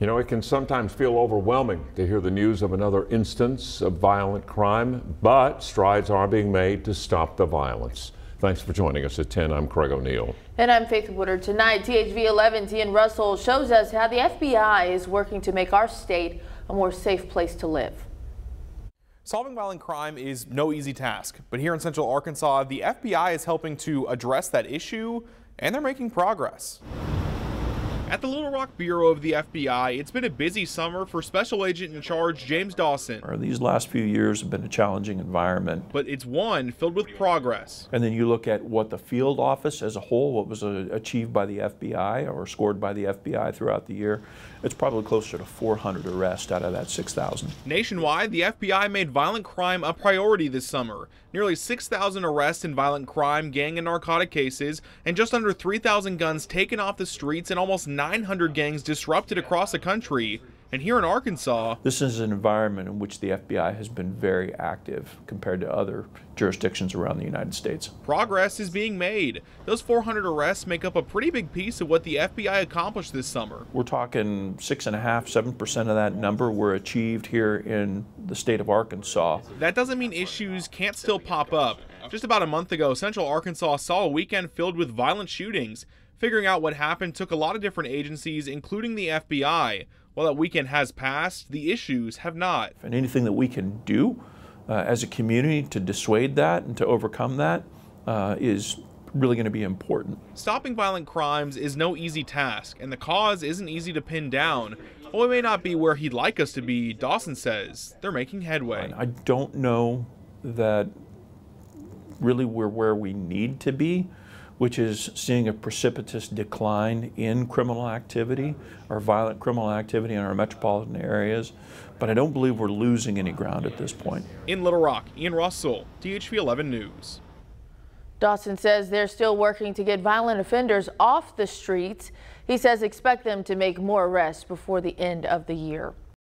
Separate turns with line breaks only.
You know, it can sometimes feel overwhelming to hear the news of another instance of violent crime, but strides are being made to stop the violence. Thanks for joining us at 10. I'm Craig O'Neill.
And I'm Faith Woodard. Tonight, THV 11's Ian Russell shows us how the FBI is working to make our state a more safe place to live.
Solving violent crime is no easy task, but here in Central Arkansas, the FBI is helping to address that issue, and they're making progress. At the Little Rock Bureau of the FBI, it's been a busy summer for Special Agent in Charge James Dawson.
These last few years have been a challenging environment.
But it's one filled with progress.
And then you look at what the field office as a whole, what was achieved by the FBI or scored by the FBI throughout the year, it's probably closer to 400 arrests out of that 6,000.
Nationwide, the FBI made violent crime a priority this summer. Nearly 6,000 arrests in violent crime, gang, and narcotic cases, and just under 3,000 guns taken off the streets and almost 900 gangs disrupted across the country. And here in Arkansas,
this is an environment in which the FBI has been very active compared to other jurisdictions around the United States.
Progress is being made. Those 400 arrests make up a pretty big piece of what the FBI accomplished this summer.
We're talking 6.5–7% of that number were achieved here in the state of Arkansas.
That doesn't mean issues can't still pop up. Just about a month ago, Central Arkansas saw a weekend filled with violent shootings. Figuring out what happened took a lot of different agencies, including the FBI. While that weekend has passed, the issues have not.
And anything that we can do as a community to dissuade that and to overcome that is really going to be important.
Stopping violent crimes is no easy task, and the cause isn't easy to pin down. While we may not be where he'd like us to be, Dawson says they're making headway.
I don't know that really we're where we need to be, which is seeing a precipitous decline in criminal activity or violent criminal activity in our metropolitan areas. But I don't believe we're losing any ground at this point.
In Little Rock, Ian Russell, THV 11 News.
Dawson says they're still working to get violent offenders off the streets. He says expect them to make more arrests before the end of the year.